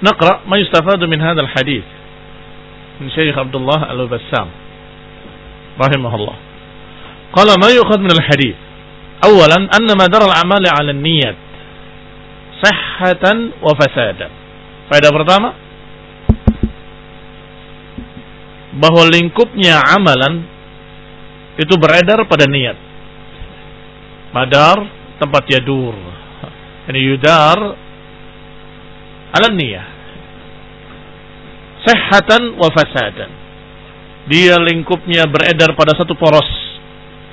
نقرأ ما يستفاد من هذا الحديث من شيخ عبد الله البسام رحمه الله. قال ما يؤخذ من الحديث أولا أن مدار الأعمال على النيات صحة وفسادا. Faedah pertama, bahwa lingkupnya amalan itu beredar pada niat. Madar tempat yadur, ini yudar ala niyah. Sihhatan wa fasadan. Dia lingkupnya beredar pada satu poros.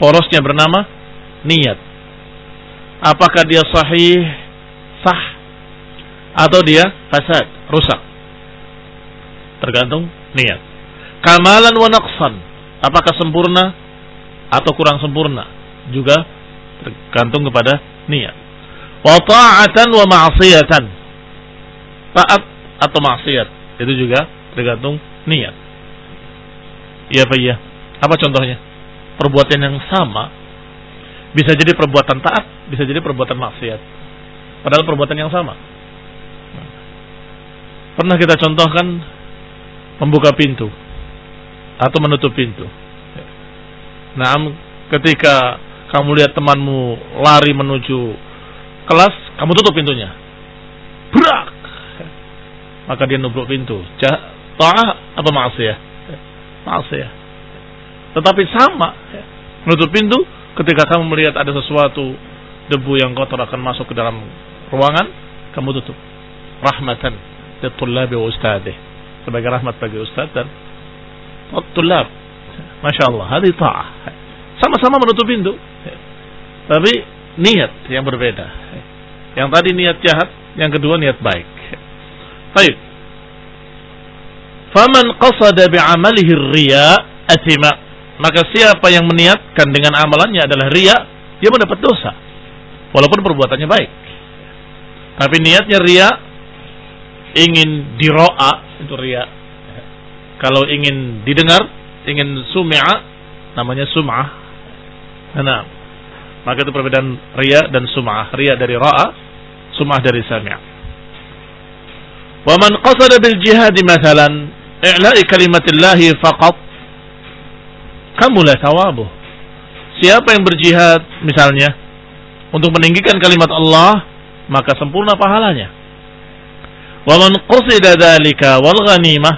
Porosnya bernama niat. Apakah dia sahih, sah, atau dia fasad, rusak? Tergantung niat. Kamalan wa naqsan. Apakah sempurna atau kurang sempurna? Juga tergantung kepada niat. Wa ta'atan wa ma'siyatan. Taat atau maksiat, itu juga tergantung niat. Iya Pak ya. Apa contohnya? Perbuatan yang sama bisa jadi perbuatan taat, bisa jadi perbuatan maksiat. Padahal perbuatan yang sama. Pernah kita contohkan membuka pintu atau menutup pintu. Nah, ketika kamu lihat temanmu lari menuju kelas, kamu tutup pintunya. Brak! Maka dia nubruk pintu. Ta'ah apa maksiyah? Maksiyah. Tetapi sama, menutup pintu ketika kamu melihat ada sesuatu debu yang kotor akan masuk ke dalam ruangan, kamu tutup. Rahmatan litullabi wa ustadih. Sebagai rahmat bagi ustaz dan tullab. Masya Allah, hadhi ta'ah. Sama-sama menutup pintu, tapi niat yang berbeda. Yang tadi niat jahat, yang kedua niat baik. Baik. Faman qasada bi'amalihi riya athima. Maka siapa yang meniatkan dengan amalannya adalah riya, dia mendapat dosa. Walaupun perbuatannya baik. Tapi niatnya riya, ingin diro'a, itu riya. Kalau ingin didengar, ingin sum'a, namanya sum'ah. Nah, maka itu perbedaan riya dan sum'ah. Riya dari ra'a, sum'ah dari sami'. Wa man qasada bil jihad mathalan i'la'i kalimatillahi faqat kamula thawabuh. Siapa yang berjihad misalnya untuk meninggikan kalimat Allah, maka sempurna pahalanya. Wa man qasada dzalika wal ghanimah,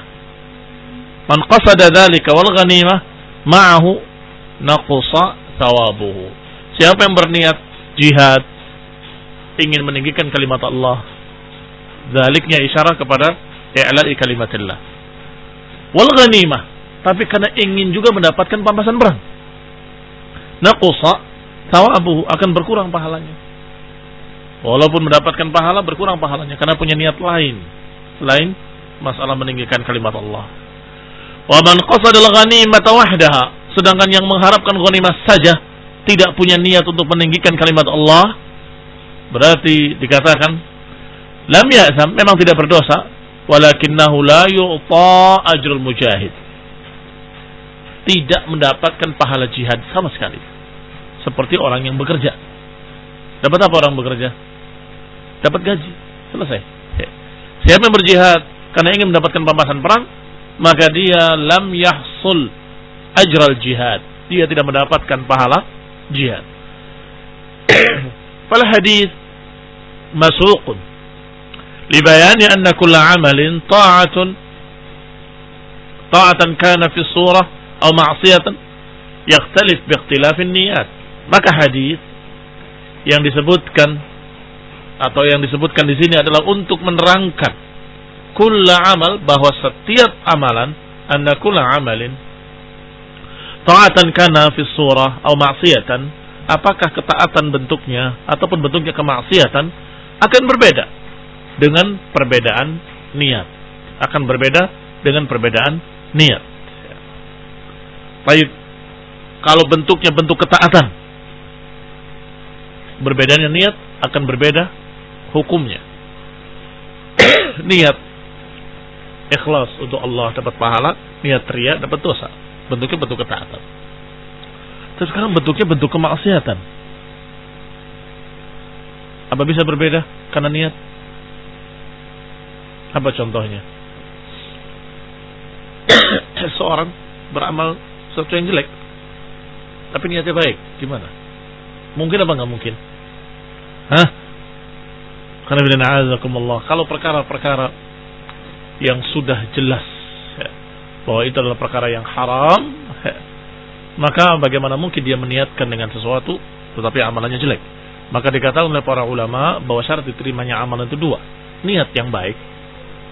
man qasada dzalika wal ghanimah ma'ahu naqsa thawabuhu. Siapa yang berniat jihad ingin meninggikan kalimat Allah, zaliknya isyarah kepada i'la'i kalimatillah. Wal ghanimah, tapi karena ingin juga mendapatkan pampasan perang, naqsa thawabuhu, akan berkurang pahalanya. Walaupun mendapatkan pahala, berkurang pahalanya karena punya niat lain selain masalah meninggikan kalimat Allah. Wa man qasada al-ghanimata wahdaha, sedangkan yang mengharapkan ghanimah saja, tidak punya niat untuk meninggikan kalimat Allah, berarti dikatakan lam ya'zam, memang tidak berdosa, walakinnahu la yu'ta ajrul mujahid, tidak mendapatkan pahala jihad sama sekali. Seperti orang yang bekerja. Dapat apa orang bekerja? Dapat gaji. Selesai. Siapa yang berjihad karena ingin mendapatkan pampasan perang, maka dia lam yahsul ajral jihad, dia tidak mendapatkan pahala jihad. Fal hadis masuqun libayani anna kulla amalin ta'atan kana fi surah atau ma'siyatan yakhtalif biikhtilafin niyat. Maka hadis yang disebutkan atau yang disebutkan di sini adalah untuk menerangkan kulla amal, bahwa setiap amalan, anna kulla amalin ta'atan kana fi surah atau ma'siyatan, apakah ketaatan bentuknya ataupun bentuknya kemaksiatan akan berbeda dengan perbedaan niat, akan berbeda dengan perbedaan niat. Baik, kalau bentuknya bentuk ketaatan, berbedanya niat akan berbeda hukumnya. Niat ikhlas untuk Allah dapat pahala, niat riya dapat dosa. Bentuknya bentuk ketaatan. Terus sekarang bentuknya bentuk kemaksiatan. Apa bisa berbeda karena niat? Apa contohnya? Seorang beramal sesuatu yang jelek, tapi niatnya baik, gimana? Mungkin apa nggak mungkin? Hah? Kalau perkara-perkara yang sudah jelas bahwa itu adalah perkara yang haram, maka bagaimana mungkin dia meniatkan dengan sesuatu tetapi amalannya jelek? Maka dikatakan oleh para ulama bahwa syarat diterimanya amalan itu dua: niat yang baik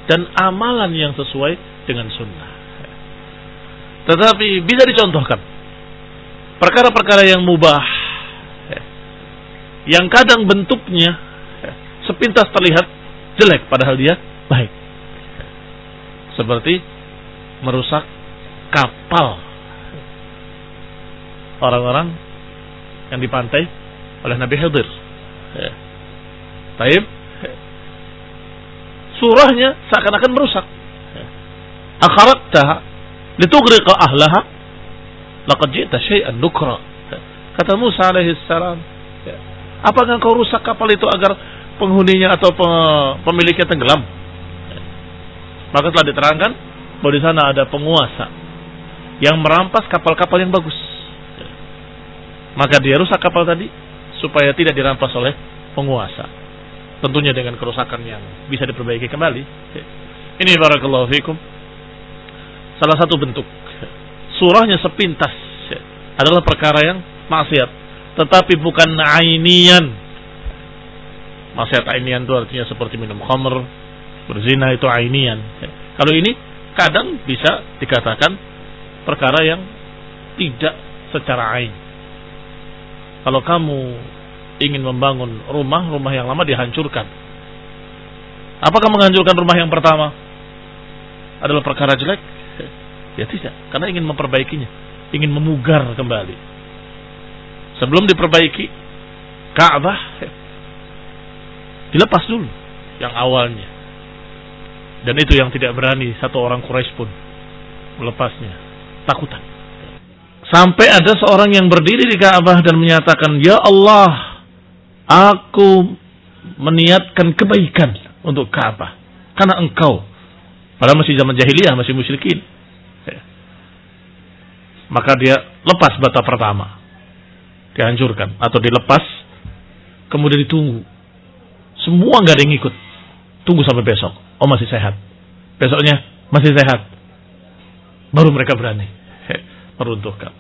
dan amalan yang sesuai dengan sunnah. Tetapi bisa dicontohkan perkara-perkara yang mubah, yang kadang bentuknya sepintas terlihat jelek padahal dia baik, seperti merusak kapal orang-orang yang di pantai oleh Nabi Khidir. Taib, surahnya seakan-akan merusak. Akharaktaha litughriqa ahlaha laqad ji'ta syai'an nukra. Kata Musa alaihi salam, apakah kau rusak kapal itu agar penghuninya atau pemiliknya tenggelam? Maka telah diterangkan bahwa di sana ada penguasa yang merampas kapal-kapal yang bagus. Maka dia rusak kapal tadi supaya tidak dirampas oleh penguasa. Tentunya dengan kerusakan yang bisa diperbaiki kembali. Ini barakallahu fikum salah satu bentuk surahnya sepintas adalah perkara yang maksiat, tetapi bukan ainian. Maksiat ainian itu artinya seperti minum khamr, berzina, itu ainian. Kalau ini kadang bisa dikatakan perkara yang tidak secara ain. Kalau kamu ingin membangun rumah yang lama dihancurkan, apakah menghancurkan rumah yang pertama adalah perkara jelek? Ya tidak, karena ingin memperbaikinya, ingin memugar kembali. Sebelum diperbaiki Ka'bah, dilepas dulu yang awalnya. Dan itu yang tidak berani satu orang Quraisy pun melepasnya, takutan. Sampai ada seorang yang berdiri di Ka'bah dan menyatakan, "Ya Allah, aku meniatkan kebaikan untuk Ka'bah karena Engkau." Padahal masih zaman jahiliyah, masih musyrikin. Maka dia lepas bata pertama, dihancurkan atau dilepas, kemudian ditunggu. Semua nggak ada yang ikut. Tunggu sampai besok. Oh, masih sehat. Besoknya masih sehat. Baru mereka berani meruntuhkan.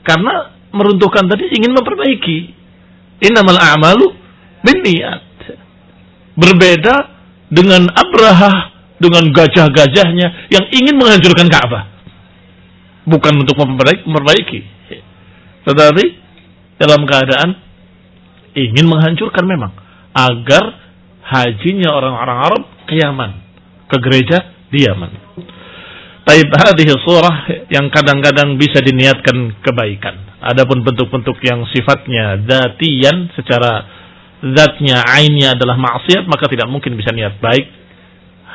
Karena meruntuhkan tadi ingin memperbaiki. Innamal a'malu binniyat. Berbeda dengan Abraha, dengan gajah-gajahnya yang ingin menghancurkan Ka'bah. Bukan untuk memperbaiki, tetapi dalam keadaan ingin menghancurkan memang, agar hajinya orang-orang Arab ke Yaman, ke gereja di Yaman. Taib, hadhihi surah yang kadang-kadang bisa diniatkan kebaikan. Adapun bentuk-bentuk yang sifatnya dzatiyan, secara zatnya, ainnya adalah maksiat, maka tidak mungkin bisa niat baik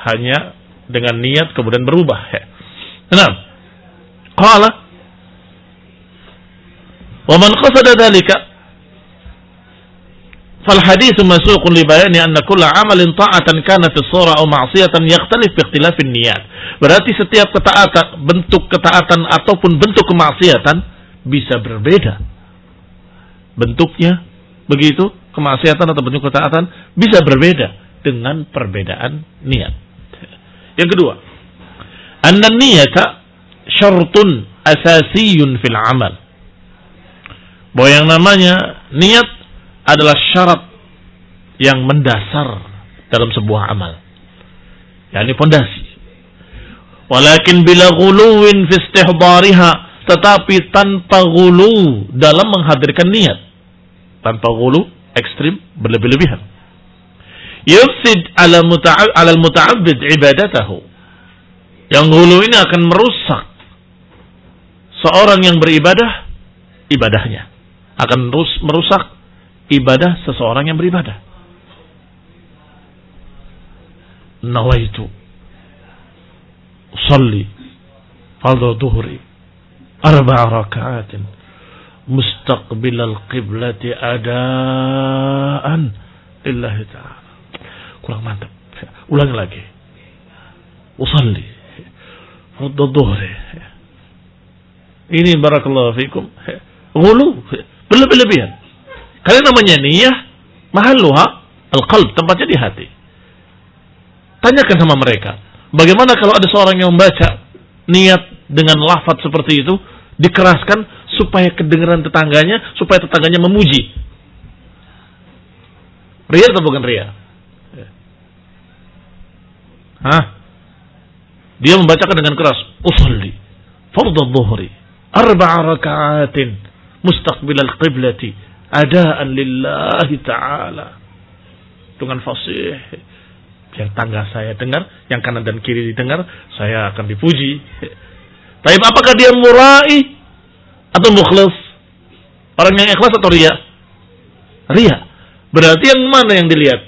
hanya dengan niat kemudian berubah. Nah, qala wa man qasada dhalika fal hadits masuqun li bayani anna kull 'amalin ta'atan kana fi surah aw ma'siyatan yakhtalif bi ikhtilaf an-niyat. Berarti setiap ketaatan, bentuk ketaatan ataupun bentuk kemaksiatan bisa berbeda bentuknya. Begitu kemaksiatan atau bentuk ketaatan bisa berbeda dengan perbedaan niat. Yang kedua, anna niyata syartun asasiyun fil amal. Bahwa yang namanya niat adalah syarat yang mendasar dalam sebuah amal, yakni pondasi. Walakin bila ghuluwin fi istihdariha, tetapi tanpa ghulu dalam menghadirkan niat, tanpa ghulu ekstrim, berlebih-lebihan. Yufsid ala al-muta'abbid ibadatahu. Yang ghulu ini akan merusak seorang yang beribadah, ibadahnya. Akan merusak ibadah seseorang yang beribadah. Nawaitu usalli fardhu dhuhri 4 raka'atin mustaqbilal qiblati adaan lillahi ta'ala. Kurang mantap. Ulangi lagi. Usalli. Fardhu dhuhri. Ini barakallahu fikum. Ghulu. Berlebih-lebihan. Karena namanya niyah. Mahalluha. Al-qalb. Tempatnya di hati. Tanyakan sama mereka. Bagaimana kalau ada seorang yang membaca niat dengan lafaz seperti itu. Dikeraskan supaya kedengaran tetangganya. Supaya tetangganya memuji. Ria atau bukan ria? Dia membacakan dengan keras. Usalli. Fardhu dhuhri. 4 raka'atin. Mustaqbil al-qiblati. Adaan lillahi ta'ala. Dengan fasih. Biar tangga saya dengar. Yang kanan dan kiri didengar. Saya akan dipuji. Tapi apakah dia murai atau mukhlis? Orang yang ikhlas atau ria? Ria. Berarti yang mana yang dilihat?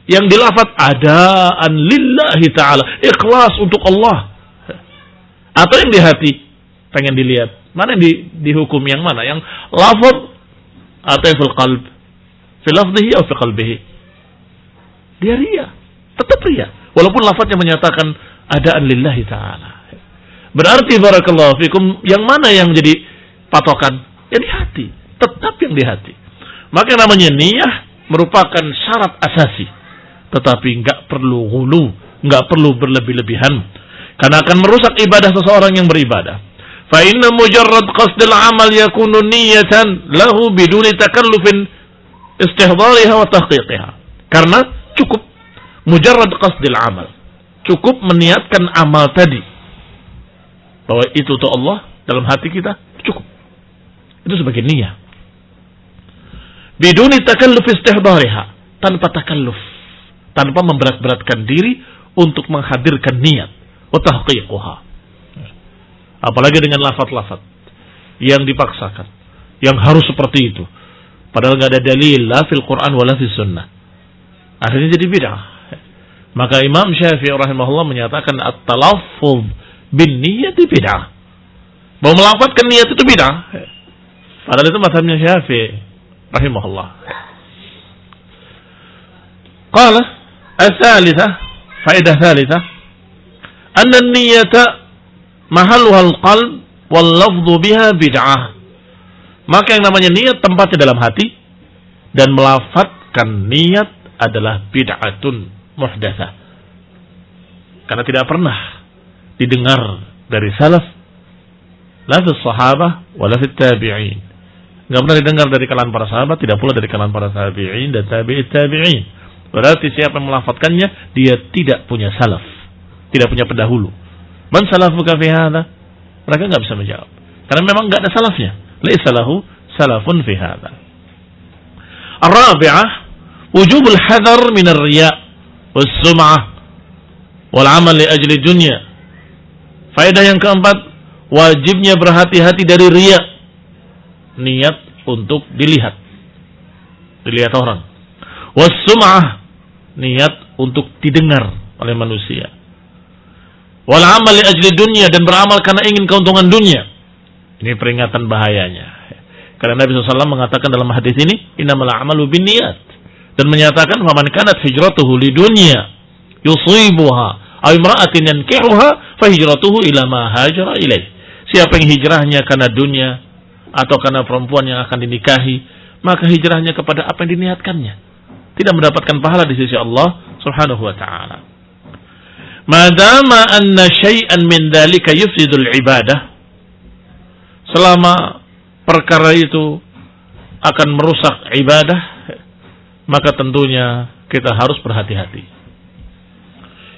Yang dilafaz adaan lillahi ta'ala. Ikhlas untuk Allah. Atau yang di hati? Pengen dilihat. Mana yang dihukum yang mana? Yang lafaz atau yang fil qalb? Fil lafzihi atau fil qalbihi? Dia ria. Tetap ria. Walaupun lafaznya menyatakan adaan lillahi ta'ala. Berarti barakallahu fikum, yang mana yang menjadi patokan? Yang di hati. Tetap yang di hati. Maka namanya niyah merupakan syarat asasi. Tetapi enggak perlu ghulu, enggak perlu berlebih-lebihan. Karena akan merusak ibadah seseorang yang beribadah. Fa inna mujarrad qasdil amal yakunu niyatan lahu biduni takallufin istihdariha wa tahqiqiha. Karena cukup mujarrad qasdil amal. Cukup meniatkan amal tadi. Bahwa itu untuk Allah dalam hati kita, cukup. Itu sebagai niyah. Biduni takalluf istihdariha. Tanpa takalluf. Tanpa memberat-beratkan diri untuk menghadirkan niat. Wa tahqiquha. Apalagi dengan lafaz-lafaz yang dipaksakan. Yang harus seperti itu. Padahal tidak ada dalil la fil Quran wala fil sunnah. Akhirnya jadi bid'ah. Maka Imam Syafi'i rahimahullah menyatakan at-talaffuz bin niyati bid'ah. Mau melafazkan niat itu bid'ah. Padahal itu mazhabnya Syafi'i rahimahullah. Qala al-thalithah, faedah thalithah, anna an-niyata mahalluha al-qalb wal lafdhu biha bid'ah. Maka yang namanya niat tempatnya dalam hati dan melafazkan niat adalah bid'atun muhdatsah. Karena tidak pernah didengar dari salaf, la fi sahabah wala fi tabi'in. Enggak pernah didengar dari kalangan para sahabat, tidak pula dari kalangan para tabi'in dan tabi'it tabi'in. Berarti siapa yang melafadzkannya, dia tidak punya salaf, tidak punya pendahulu. Man salafuka fi hadza? Mereka enggak bisa menjawab. Karena memang enggak ada salafnya. Laisa lahu salafun fi hadza. Ar-rabi'ah, wujubul hadar min ar-riya' was-sum'ah wal 'amal li ajli dunya. Faedah yang keempat, wajibnya berhati-hati dari riya. Niat untuk dilihat orang. Was-sum'ah, niat untuk didengar oleh manusia. Wal 'amal li ajli dunya, dan beramal karena ingin keuntungan dunia. Ini peringatan bahayanya. Karena Nabi SAW mengatakan dalam hadis ini, innamal a'malu binniyat, dan menyatakan faman kanat hijratuhu lidunya yusibuha aw imra'atin yankihuha fa hijratuhu ila ma hajara ilaih. Siapa yang hijrahnya karena dunia atau karena perempuan yang akan dinikahi, maka hijrahnya kepada apa yang diniatkannya. Tidak mendapatkan pahala di sisi Allah Subhanahu wa taala. Madama anna syai'an min dzalika yufsidul ibadah, selama perkara itu akan merusak ibadah, maka tentunya kita harus berhati-hati.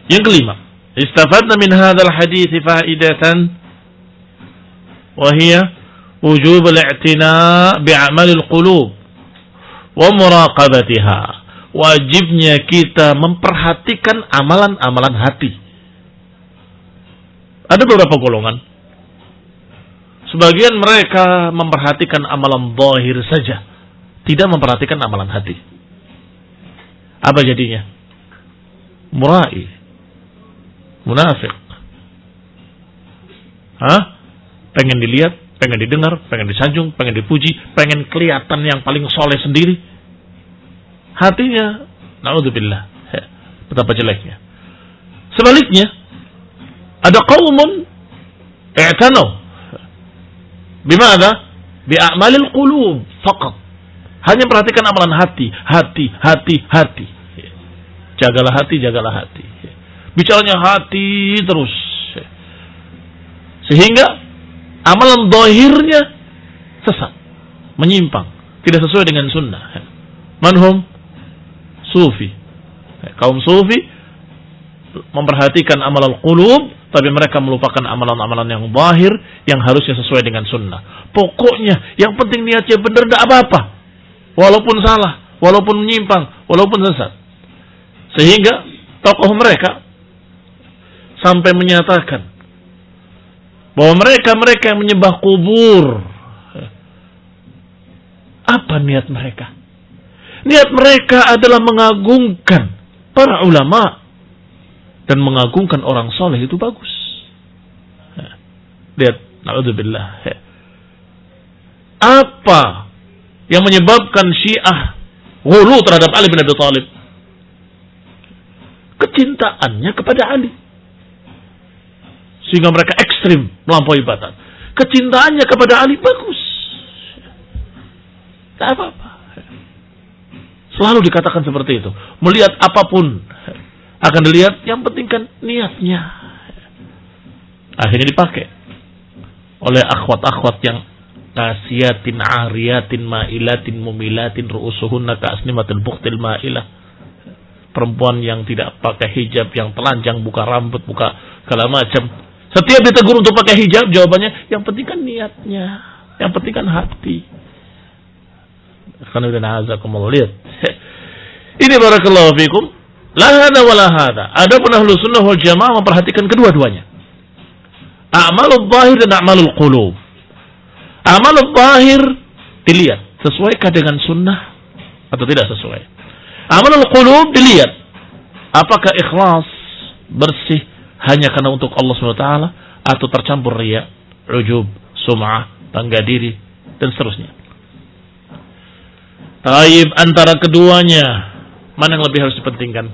Yang kelima, istafadna min hadzal hadits faidatan wa hiya wujub al-i'tina' bi'amal al-qulub wa muraqabatiha. Wajibnya kita memperhatikan amalan-amalan hati. Ada beberapa golongan. Sebagian mereka memperhatikan amalan zahir saja, tidak memperhatikan amalan hati. Apa jadinya? Murai, munafik. Pengen dilihat, pengen didengar, pengen disanjung, pengen dipuji, pengen kelihatan yang paling soleh sendiri. Hatinya, naudzubillah, Betapa jeleknya. Sebaliknya, ada qaumun i'tanu bimada? Bi'amalil qulub faqat. Hanya perhatikan amalan hati. Jagalah hati. Bicaranya hati terus. Sehingga amalan zahirnya sesat, menyimpang, tidak sesuai dengan sunnah. Manhum? Sufi. Kaum sufi memperhatikan amalan qulub, tapi mereka melupakan amalan-amalan yang zahir yang harusnya sesuai dengan sunnah. Pokoknya yang penting niatnya benar, tidak apa-apa. Walaupun salah, walaupun menyimpang, walaupun sesat. Sehingga tokoh mereka sampai menyatakan bahwa mereka yang menyembah kubur, apa niat mereka? Niat mereka adalah mengagungkan para ulama dan mengagungkan orang soleh, itu bagus. Lihat, na'udzubillah. Apa yang menyebabkan Syiah ghulu terhadap Ali bin Abi Thalib? Kecintaannya kepada Ali. Sehingga mereka ekstrim melampaui batas. Kecintaannya kepada Ali bagus. Tak apa-apa. Selalu dikatakan seperti itu. Melihat apapun akan dilihat, yang penting kan niatnya. Akhirnya dipakai oleh akhwat-akhwat yang kasiatin, ariyatin, ma'ilatin, mumilatin, ru'usuhunna ka'asnimatil bukhtil ma'ilah. Perempuan yang tidak pakai hijab, yang telanjang, buka rambut, buka segala macam. Setiap ditegur untuk pakai hijab, jawabannya, yang penting kan niatnya, yang penting kan hati. Karena udah na'azakumullah, lihat. Ini barakallahu fikum. La hada wa la hada. Adapun ahlu sunnah wal jamaah memperhatikan kedua-duanya. A'malul zahir dan a'malul qulub. A'malul zahir dilihat sesuaikah dengan sunnah atau tidak sesuai. A'malul qulub dilihat apakah ikhlas, bersih hanya karena untuk Allah SWT atau tercampur riya, ujub, sum'ah, bangga diri dan seterusnya. Taib, antara keduanya mana yang lebih harus dipentingkan?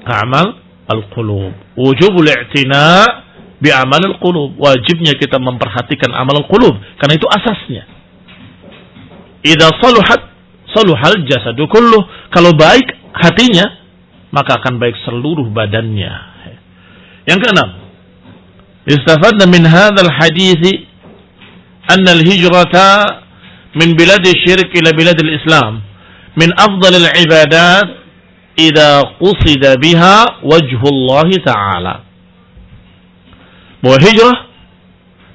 Amal al-qulub. Wujubul i'tina' bi amal al-qulub. Wajibnya kita memperhatikan amal al-qulub karena itu asasnya. Idza saluhat saluhal jasadu kulluh. Kalau baik hatinya, maka akan baik seluruh badannya. Yang keenam, istafadna min hadzal hadits anna al-hijrata min bilad asy-syirk ila bilad al-islam min afdal al-ibadat idza qusida biha wajhullah ta'ala. Bahwa hijrah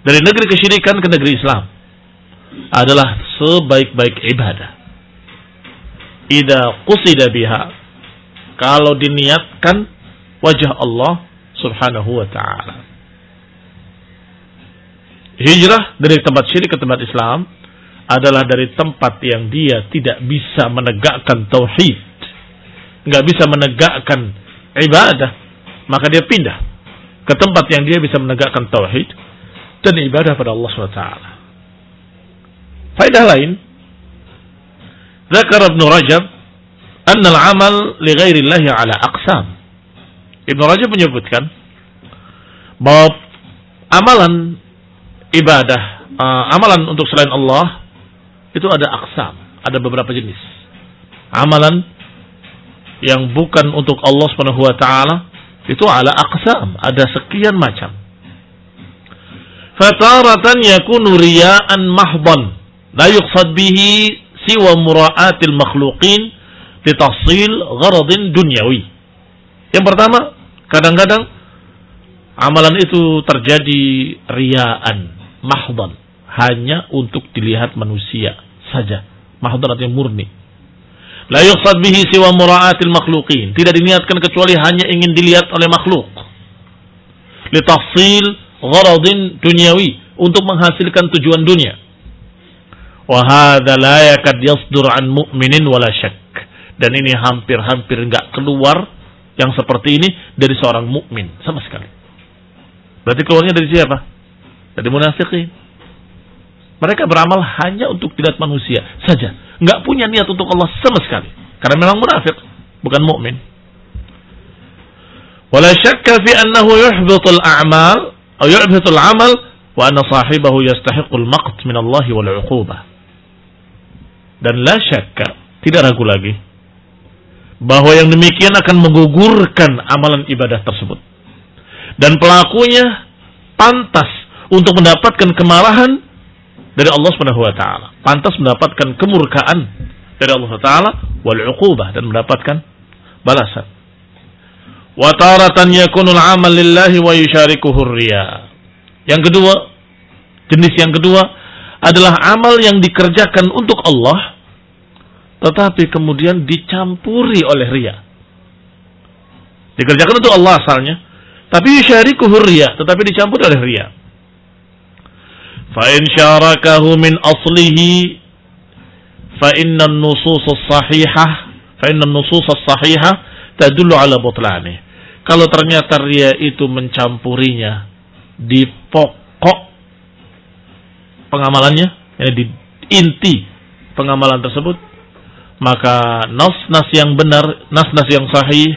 dari negeri kesyirikan ke negeri Islam adalah sebaik-baik ibadah idza qusida biha, kalau diniatkan wajah Allah subhanahu wa ta'ala. Hijrah dari tempat syirik ke tempat Islam adalah dari tempat yang dia tidak bisa menegakkan tauhid, nggak bisa menegakkan ibadah, maka dia pindah ke tempat yang dia bisa menegakkan tauhid dan ibadah pada Allah SWT. Faedah lain, Zakar Ibn Rajab anna al-amal li ghairillahi ala aqsam. Ibn Rajab menyebutkan bahwa amalan ibadah, amalan untuk selain Allah itu ada aqsam, ada beberapa jenis. Amalan yang bukan untuk Allah Subhanahu wa taala itu ala aqsam, ada sekian macam. Fataratan yakunu riya'an mahdan la yuqsad bihi siwa mura'atil makhluqin li tahsil gharadin dunyawi. Yang pertama, kadang-kadang amalan itu terjadi riya'an mahdan, hanya untuk dilihat manusia saja. Mahdan artinya murni. La yuqsad bihi siwa mura'atil makhluqin, tidak diniatkan kecuali hanya ingin dilihat oleh makhluk. Li tahsil gharadin dunyawi, untuk menghasilkan tujuan dunia. Wa hadza la yakad yasdur an mu'minin wala syak. Dan ini hampir-hampir enggak keluar yang seperti ini dari seorang mukmin sama sekali. Berarti keluarnya dari siapa? Dari munafiqin. Mereka beramal hanya untuk dilihat manusia saja, nggak punya niat untuk Allah sama sekali. Karena memang munafik, bukan mukmin. Wala syakka fi annahu yuhbitul a'mal atau yuhbitul amal wa anna sahibahu yastahiqul maqt min Allah wal 'uqubah. Dan la syakka, tidak ragu lagi, bahwa yang demikian akan menggugurkan amalan ibadah tersebut. Dan pelakunya pantas untuk mendapatkan kemarahan dari Allah Subhanahu wa taala, pantas mendapatkan kemurkaan dari Allah taala wal 'uqubah, dan mendapatkan balasan. Wa taratan yakunul 'amal lillahi wa yusyarikuhu riya. Yang kedua, jenis yang kedua adalah amal yang dikerjakan untuk Allah tetapi kemudian dicampuri oleh riya. Dikerjakan untuk Allah asalnya, tapi yusyarikuhu riya, tetapi dicampuri oleh riya. Fa in syarakahu min aslihi fa inna an-nusus as-sahihah tadullu ala butlani. Kalau ternyata riya itu mencampurinya di pokok pengamalannya, di inti pengamalan tersebut, maka nas-nas yang benar, nas-nas yang sahih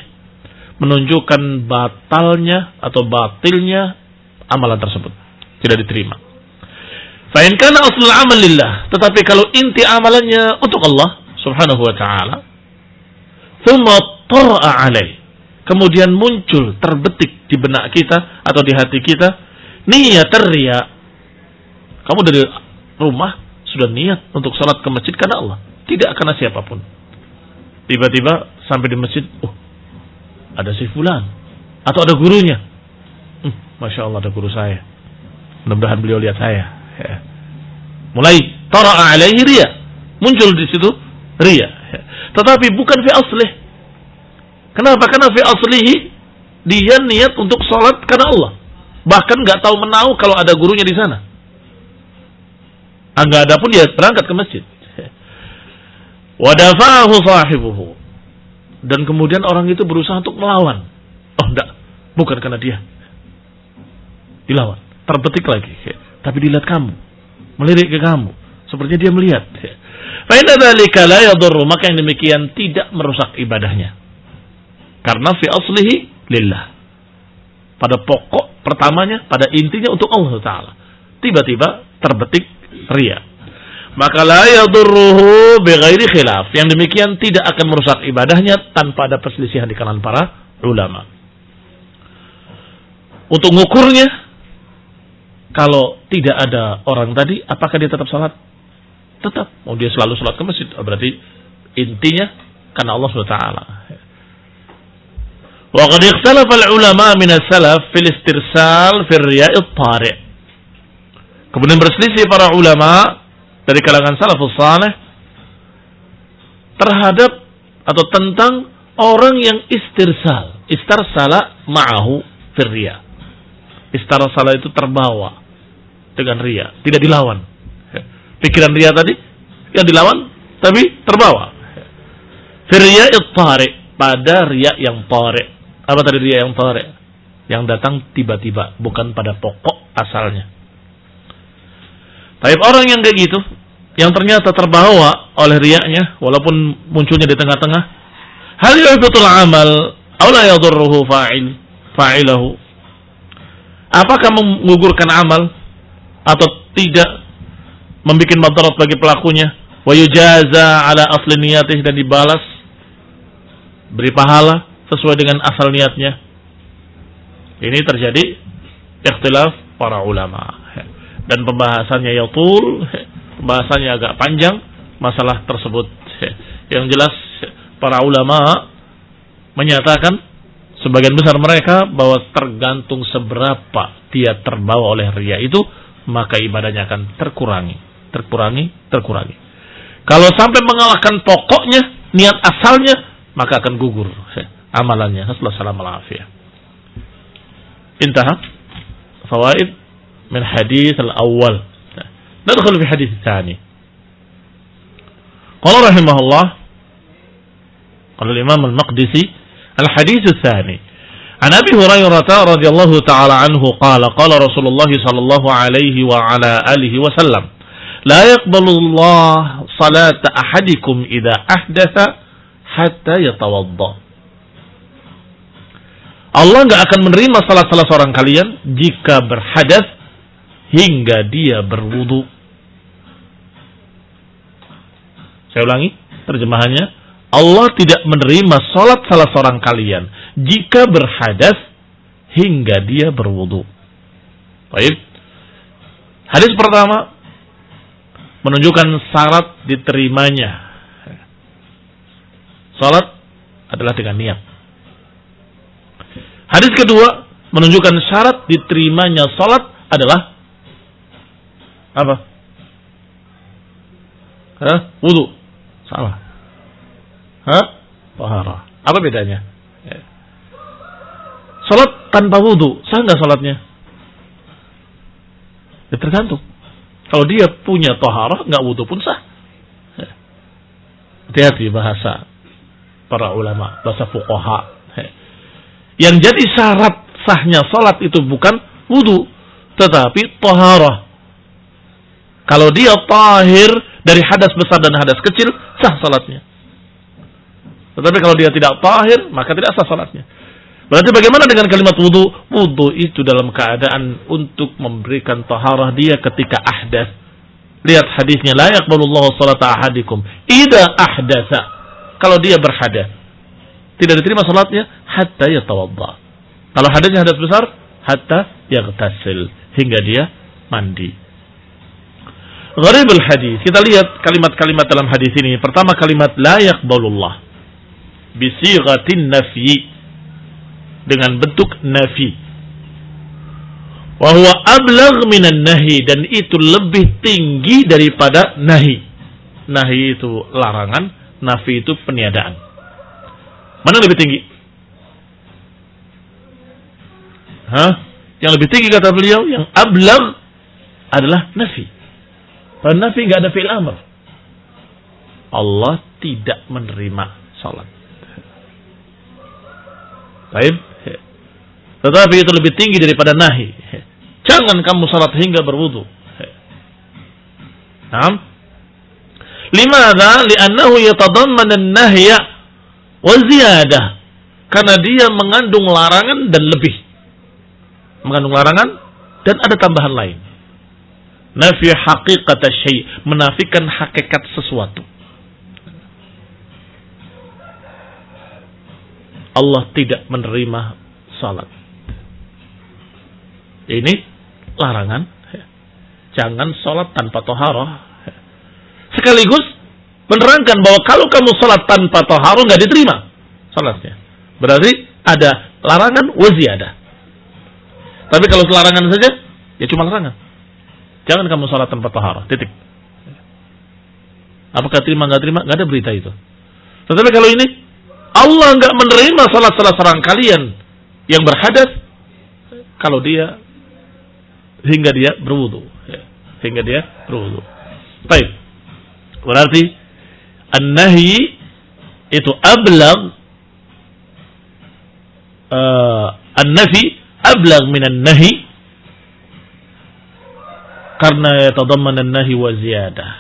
menunjukkan batalnya atau batilnya amalan tersebut, tidak diterima. Fa in kana aslul amal lillah, tetapi kalau inti amalannya untuk Allah Subhanahu wa taala, thumma tara'a alaih, kemudian muncul, terbetik di benak kita atau di hati kita niat riya. Kamu dari rumah sudah niat untuk salat ke masjid karena Allah, tidak karena siapapun. Tiba-tiba sampai di masjid, ada si fulan atau ada gurunya. Masya Allah, ada guru saya. Mudah-mudahan beliau lihat saya. Ya. Mulai tara'a alaihi riya, muncul di situ riya. Ya. Tetapi bukan fi aslih. Kenapa? Karena fi aslihi dia niat untuk salat karena Allah. Bahkan nggak tahu menau kalau ada gurunya di sana. Enggak ada pun dia berangkat ke masjid. Wa dafa'ahu sahibuhu. Dan kemudian orang itu berusaha untuk melawan. Oh enggak, bukan karena dia. Dilawan, terbetik lagi. Tapi dilihat kamu, melirik ke kamu, sepertinya dia melihat. Fa inna dzalika la yadurru, maka yang demikian tidak merusak ibadahnya. Karena fi aslihi lillah. Pada pokok pertamanya, pada intinya untuk Allah Ta'ala. Tiba-tiba terbetik riya. Maka la yadurruhu bighairi khilaf. Yang demikian tidak akan merusak ibadahnya tanpa ada perselisihan di kalangan para ulama. Untuk mengukurnya, kalau tidak ada orang tadi, apakah dia tetap salat? Tetap. Mau dia selalu salat ke masjid, berarti intinya karena Allah SWT. Wa qad ikhtalafa al-ulama min as-salaf fil istirsal fi ar-riya' at-tari'. Kemudian berselisih para ulama dari kalangan salafus saleh terhadap atau tentang orang yang istarsala ma'ahu fi ar-riya'. Istarsala itu terbawa dengan riya, tidak dilawan. Pikiran riya tadi yang dilawan tapi terbawa. Fi ar-riya' at-tari', pada riya yang tari'. Apa tadi riya yang tari'? Yang datang tiba-tiba, bukan pada pokok asalnya. Tapi orang yang kayak gitu, yang ternyata terbawa oleh riyanya, walaupun munculnya di tengah-tengah, hal yuhbitul amal aw la yadurruhu fa'ilahu. Apakah menggugurkan amal atau tidak membuat madarat bagi pelakunya? Wa yujaza ala asli niyatih, dan dibalas, beri pahala sesuai dengan asal niatnya. Ini terjadi ikhtilaf para ulama. Dan pembahasannya yatul, pembahasannya agak panjang masalah tersebut. Yang jelas para ulama menyatakan, sebagian besar mereka, bahwa tergantung seberapa dia terbawa oleh riya itu, maka ibadahnya akan terkurangi. Kalau sampai mengalahkan pokoknya, niat asalnya, maka akan gugur amalannya. Assalamualaikum warahmatullahi wabarakatuh. Intaha fawaid min hadits al-awwal. Nadkhul fi hadits tsani. Qala rahimahullah, qala al-Imam al-Maqdisi, al-hadits tsani. An Abi Hurairah radhiyallahu ta'ala anhu qala qala Rasulullah sallallahu alaihi wa ala alihi wa sallam, la yaqbalu Allah salata ahadikum idza ahdatha hatta yatawadda. Allah nggak akan menerima salat salah seorang kalian jika berhadas hingga dia berwudu. Saya ulangi terjemahannya. Allah tidak menerima salat salah seorang kalian jika berhadas hingga dia berwudu. Baik. Hadis pertama menunjukkan syarat diterimanya salat adalah dengan niat. Hadis kedua menunjukkan syarat diterimanya salat adalah apa? Wudu. Salah. Taharah. Apa bedanya? Salat tanpa wudu, sah nggak salatnya? Ya, tergantung. Kalau dia punya taharah, nggak wudu pun sah. Hati-hati bahasa para ulama, bahasa fuqaha. Yang jadi syarat sahnya salat itu bukan wudu, tetapi taharah. Kalau dia tahir dari hadas besar dan hadas kecil, sah salatnya. Tetapi kalau dia tidak tahir, maka tidak sah salatnya. Berarti bagaimana dengan kalimat wudu? Wudu itu dalam keadaan untuk memberikan taharah dia ketika ahdas. Lihat hadisnya, la yaqbalullahu salata ahadikum idza ahdasa. Kalau dia berhadas, tidak diterima salatnya hatta yatawadda. Kalau hadasnya hadas besar, hatta yaghtasil, hingga dia mandi. Gharibul hadis. Kita lihat kalimat-kalimat dalam hadis ini. Pertama kalimat la yaqbalullah bisighatin nafyi, dengan bentuk nafi. Wa huwa ablagh minan nahi, dan itu lebih tinggi daripada nahi. Nahi itu larangan, nafi itu peniadaan. Mana lebih tinggi? Yang lebih tinggi kata beliau, yang ablagh adalah nafi. Pada nafi enggak ada fi'il amr. Allah tidak menerima salat. Baik. Tetapi itu lebih tinggi daripada nahi. Jangan kamu salat hingga berwudu. Naam. Limadha? Li'annahu yatadamman an-nahya wa ziyadah. Karena dia mengandung larangan dan lebih. Mengandung larangan dan ada tambahan lain. Nafi haqiqat asy-syai', menafikan hakikat sesuatu. Allah tidak menerima salat. Ini larangan. Jangan salat tanpa taharah. Sekaligus menerangkan bahwa kalau kamu salat tanpa taharah nggak diterima salatnya. Berarti ada larangan wa ziyadah. Tapi kalau larangan saja, ya cuma larangan. Jangan kamu salat tanpa taharah. Titik. Apakah terima nggak terima? Nggak ada berita itu. Tetapi kalau ini Allah nggak menerima salat salah seorang kalian yang berhadas kalau dia hingga dia berwudu, hingga dia berwudu. Baik, berarti an-nahi itu ablagh, an-nafi ablagh min an-nahi karena yatadamman an-nahi wa ziyadah.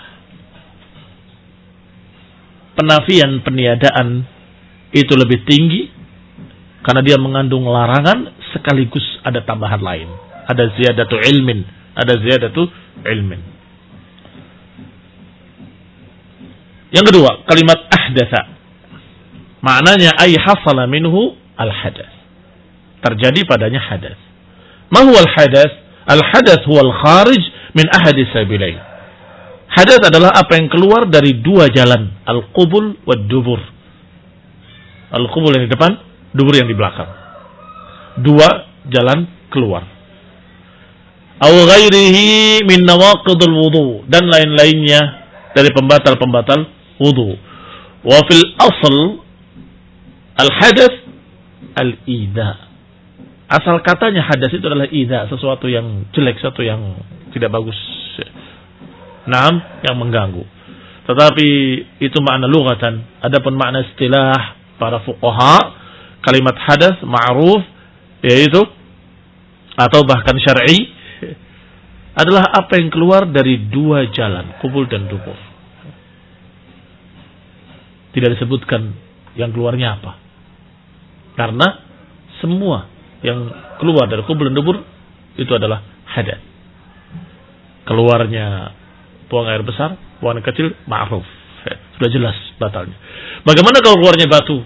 Penafian, peniadaan itu lebih tinggi karena dia mengandung larangan sekaligus ada tambahan lain. Ada ziyadatu ilmin, ada ziyadatu ilmin. Yang kedua, kalimat ahdatsa. Maknanya ay hasala minhu al-hadas. Terjadi padanya hadas. Ma huwa al-hadas? Al-hadas huwa al-kharij min ahadi sabilain. Hadas adalah apa yang keluar dari dua jalan, al-qubul wad dubur. Al-qubul yang di depan, dubur yang di belakang. Dua jalan keluar. Aw ghairihi min nawaqidul wudu, dan lain-lainnya dari pembatal-pembatal wudu. Wa fil asl al-hadath al-idha. Asal katanya hadas itu adalah idha, sesuatu yang jelek, sesuatu yang tidak bagus. Naam, yang mengganggu. Tetapi itu makna lughatan. Adapun makna istilah para fuqaha, kalimat hadas ma'ruf yaitu atau bahkan syar'i adalah apa yang keluar dari dua jalan, qubul dan dubur. Tidak disebutkan yang keluarnya apa. Karena semua yang keluar dari kubul dan dubur itu adalah hadas. Keluarnya buang air besar, buang air kecil, ma'ruf. Sudah jelas batalnya. Bagaimana kalau keluarnya batu?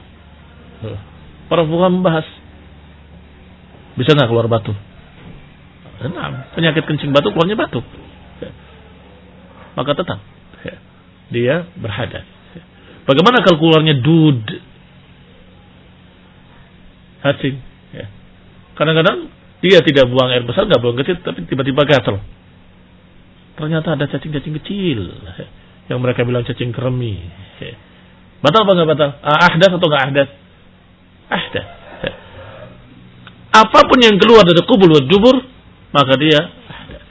Para fuqaha membahas. Bisa nggak keluar batu? Nah, penyakit kencing batu keluarnya batu. Maka tetap dia berhadas. Bagaimana kalau keluarnya dud? Cacing. Kadang-kadang dia tidak buang air besar, nggak buang kecil, tapi tiba-tiba gatal. Ternyata ada cacing-cacing kecil yang mereka bilang cacing kremi. Batal apa nggak batal? Ahdas atau nggak ahdas? Ahdas. Apapun yang keluar dari kubul wa dubur, maka dia ahdas.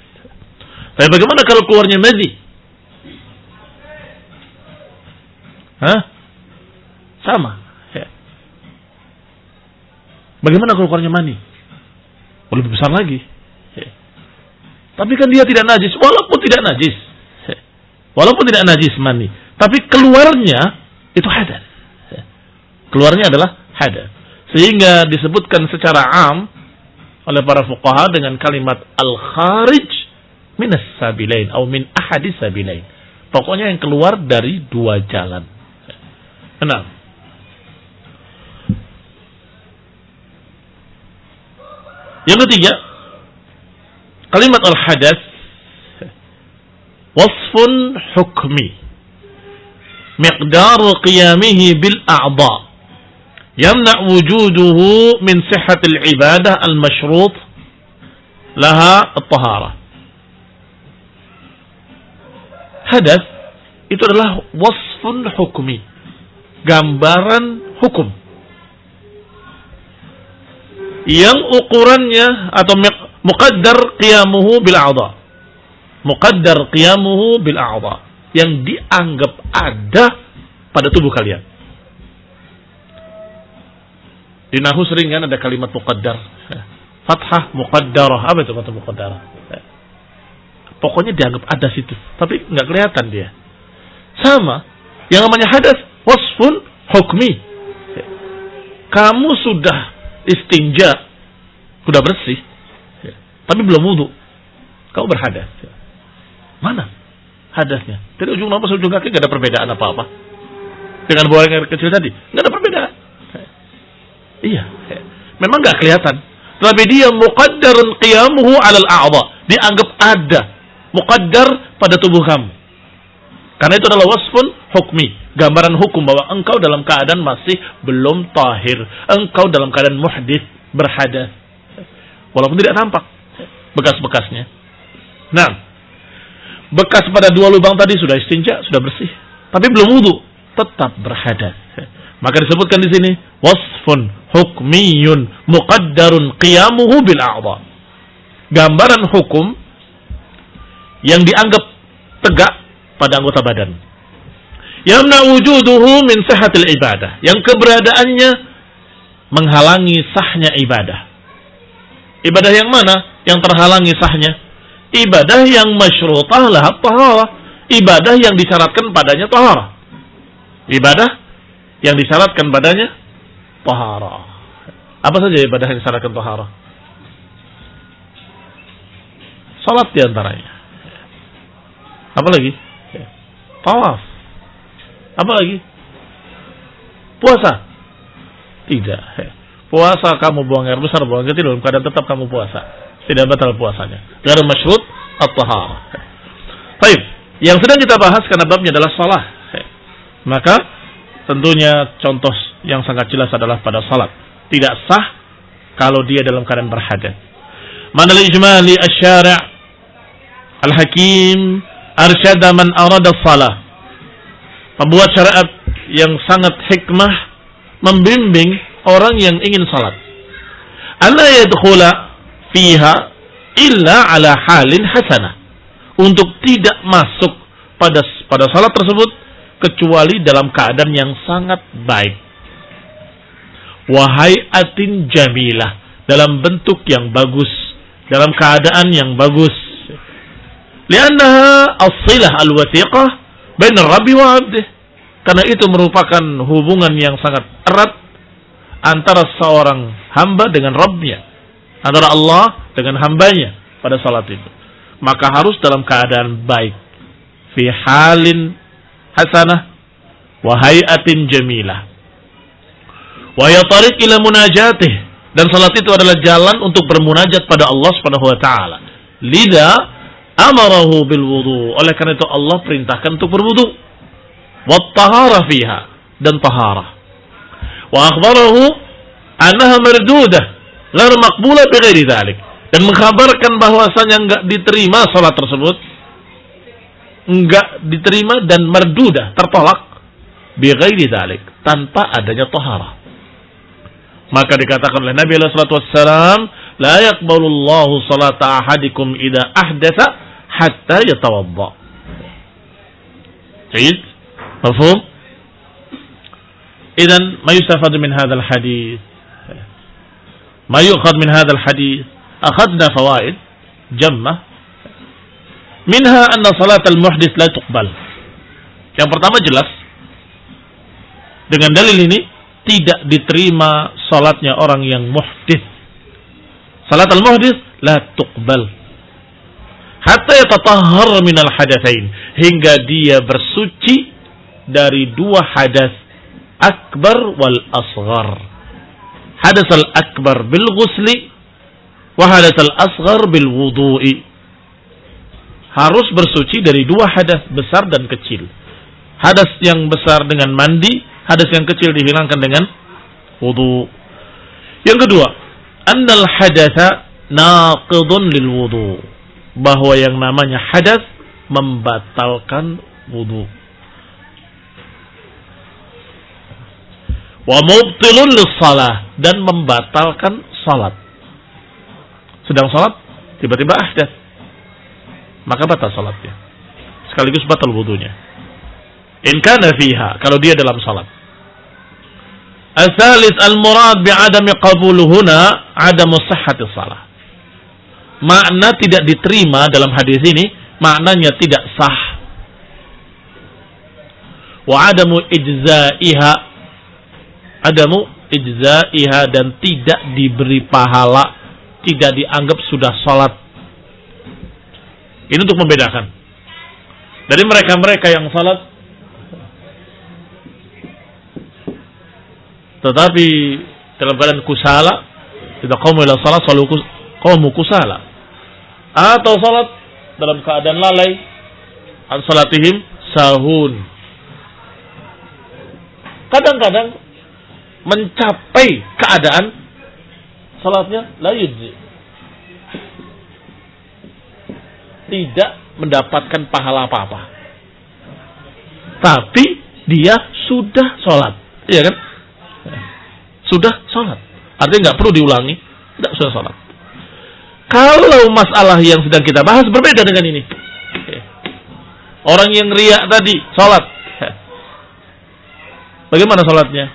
Tapi bagaimana kalau keluarnya madhi? Sama. Bagaimana kalau keluarnya mani? Lebih besar lagi. Tapi kan dia tidak najis, walaupun tidak najis. Walaupun tidak najis mani, tapi keluarnya itu hadas. Keluarnya adalah hadas. Sehingga disebutkan secara am oleh para fuqaha dengan kalimat al-kharij minas sabilain atau min ahadis sabilain. Pokoknya yang keluar dari dua jalan. Kenal? Yang ketiga, kalimat al-hadas wasfun hukmi miqdaru qiyamihi bil a'dha yamna' wujuduhu min sihhatil ibadah al-mashrut laha at-taharah. Hadas itu adalah wasfun hukmi, gambaran hukum yang ukurannya atau muqaddar qiyamuhu bil a'dha. Muqaddar qiyamuhu bil a'dha, yang dianggap ada pada tubuh kalian. Di nahwu sering kan ada kalimat muqaddar. Fathah muqaddarah. Apa itu kata muqaddarah? Pokoknya dianggap ada situ, tapi nggak kelihatan dia. Sama, yang namanya hadas wasfun hukmi. Kamu sudah istinja, sudah bersih, tapi belum wudu, kamu berhadas. Mana hadasnya? Dari ujung nafas ujung kaki nggak ada perbedaan apa-apa. Dengan buang air kecil tadi nggak ada perbedaan. Iya, memang nggak kelihatan, tapi dia muqaddarun qiyamuhu 'alal a'dha, dianggap ada, muqaddar pada tubuh kamu. Karena itu adalah wasfun hukmi, gambaran hukum bahwa engkau dalam keadaan masih belum tahir, engkau dalam keadaan muhdits, berhadas, walaupun tidak tampak bekas-bekasnya. Nah, bekas pada dua lubang tadi sudah istinja, sudah bersih, tapi belum wudu, tetap berhadas. Maka disebutkan di sini wasfun hukmiyun muqaddarun qiyamuhu bil a'dha, gambaran hukum yang dianggap tegak pada anggota badan. Yamna wujuduhu min sihhatil ibadah, yang keberadaannya menghalangi sahnya ibadah. Ibadah yang mana yang terhalangi sahnya? Ibadah yang masyrutah laha taharah, ibadah yang disyaratkan padanya taharah. Ibadah yang disyaratkan padanya taharah. Apa saja ibadah yang disyaratkan taharah? Salat di antaranya. Apa lagi? Tawaf. Apa lagi? Puasa. Tidak. Puasa kamu buang air besar, buang kecil, dalam keadaan tetap kamu puasa, tidak batal puasanya. Ghairu masyrut at-taharah. Baik, yang sedang kita bahas karena babnya adalah salat. Maka tentunya contoh yang sangat jelas adalah pada salat. Tidak sah kalau dia dalam keadaan berhadas. Manal ijmali asy-syari' al-hakim arsyada man arada salah. Pembuat syariat yang sangat hikmah membimbing orang yang ingin salat. Alla yadkhula fiha illa ala halin hasanah. Untuk tidak masuk pada salat tersebut kecuali dalam keadaan yang sangat baik. Wahaiatin jamilah, dalam bentuk yang bagus, dalam keadaan yang bagus. Liannaha as-silah al-wathiqah baina Rabbi wa 'abdih. Karena itu merupakan hubungan yang sangat erat antara seorang hamba dengan Rabbnya, antara Allah dengan hambanya pada salat itu. Maka harus dalam keadaan baik, fi halin hasanah wa hayatin jamilah. Wa yatariq ila munajatih, dan salat itu adalah jalan untuk bermunajat pada Allah Subhanahu wa taala. Lidza amarahu bil wudu, oleh karena itu Allah perintahkan untuk berwudu. Wat tahara fiha, dan taharah. Wa akhbarahu annaha mardudah ghair maqbulah bighairi dzalik, dan mengkhabarkan bahwasanya enggak diterima salat tersebut, enggak diterima dan mardudah, tertolak, bighairi dzalik, tanpa adanya taharah. Maka dikatakan oleh Nabi sallallahu alaihi wasallam, la yaqbalullahu salata ahadikum idza ahdatsa hatta yatawadda. Baik? Mafhum? Idzan ma yustafad min hadzal hadits? Ma yu'khadh min hadzal hadits? Akhadna fawaid jammah. Minha anna salat al-muhdits la tuqbal. Yang pertama jelas dengan dalil ini tidak diterima salatnya orang yang muhdits. Salat al-muhdits la tuqbal hatta yatatahhar min al-hadatsain, hingga dia bersuci dari dua hadas akbar wal asghar. Hadas al-akbar bil ghusli wa hadas al-asghar bil wudu'i. Harus bersuci dari dua hadas besar dan kecil. Hadas yang besar dengan mandi, hadas yang kecil dihilangkan dengan wudu. Yang kedua, annal hadatsa naqidun lil wudu, bahwa yang namanya hadas membatalkan wudu. Wa mubtilun lis shalah, dan membatalkan salat. Sedang salat tiba-tiba ahdas, maka batal salatnya, sekaligus batal wudunya. In kana fiha, kalau dia dalam salat. Al-thalits al-murad bi'adami qabul huna adamu sihhati shalah. Makna tidak diterima dalam hadis ini, maknanya tidak sah. Wa adamu ijza'iha, adamu ijza'iha, dan tidak diberi pahala, tidak dianggap sudah salat. Ini untuk membedakan dari mereka-mereka yang salat tetapi dalam keadaan kusala, tidak qamu ila salat qamu kusala, atau salat dalam keadaan lalai, an salatihim sahun. Kadang-kadang mencapai keadaan salatnya la yujzi, tidak mendapatkan pahala apa-apa, tapi dia sudah salat, iya kan? Sudah salat, artinya nggak perlu diulangi, tidak, sudah salat. Kalau masalah yang sedang kita bahas berbeda dengan ini. Orang yang riya tadi salat, bagaimana salatnya?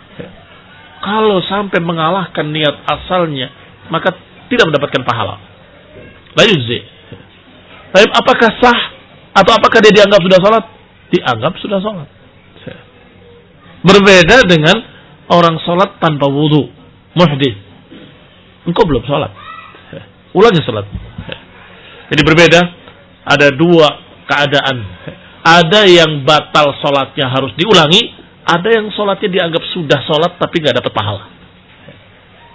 Kalau sampai mengalahkan niat asalnya, maka tidak mendapatkan pahala. La yujzi. Tapi apakah sah atau apakah dia dianggap sudah salat? Dianggap sudah salat. Berbeda dengan orang salat tanpa wudu, muhdits. Engkau belum salat, ulangi salat. Jadi berbeda, ada dua keadaan. Ada yang batal salatnya harus diulangi, ada yang salatnya dianggap sudah salat tapi nggak dapat pahala.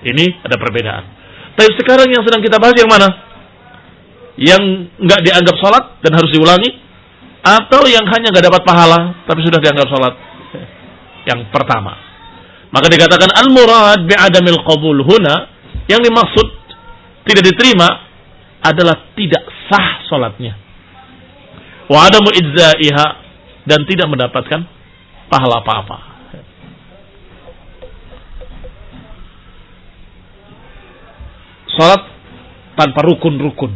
Ini ada perbedaan. Tapi sekarang yang sedang kita bahas yang mana? Yang nggak dianggap salat dan harus diulangi, atau yang hanya nggak dapat pahala tapi sudah dianggap salat? Yang pertama. Maka dikatakan al-murad bi'adamil qabul huna, yang dimaksud tidak diterima adalah tidak sah salatnya. Wa adamu ijza'iha, dan tidak mendapatkan pahala apa-apa. Salat tanpa rukun-rukun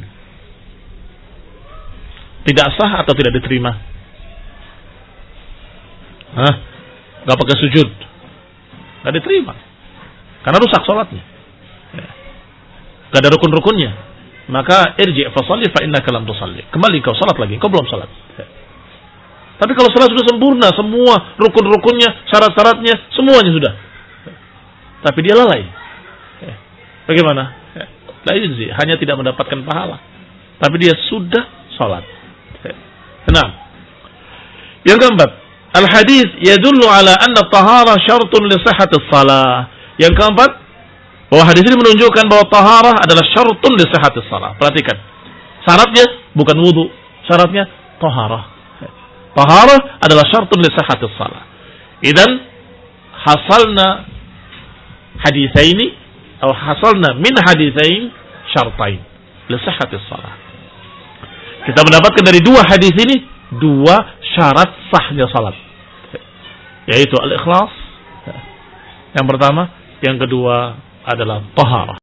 tidak sah atau tidak diterima? Gak pakai sujud, gak diterima, karena rusak sholatnya, gak ada rukun-rukunnya. Maka irji' fasalli fa innaka lam tusalli, kembali kau salat lagi, kau belum salat. Tapi kalau salat sudah sempurna, semua rukun-rukunnya, syarat-syaratnya, semuanya sudah, tapi dia lalai. Bagaimana? La yujzi, hanya tidak mendapatkan pahala. Tapi dia sudah salat. Nah, yang keempat, al-hadis yadullu ala anna tahara syartun li sihhatis shalah. Yang keempat, bahwa hadis ini menunjukkan bahwa taharah adalah syartun li sihhatis shalah. Perhatikan. Syaratnya bukan wudu, syaratnya taharah. Taharah adalah syartun li sihhatis shalah. Idzan hasalna haditsaini atau hasalna min haditsain syartain li sihhatis shalah. Kita mendapatkan dari dua hadis ini dua syarat sahnya salat, yaitu al-ikhlas yang pertama, yang kedua adalah taharah.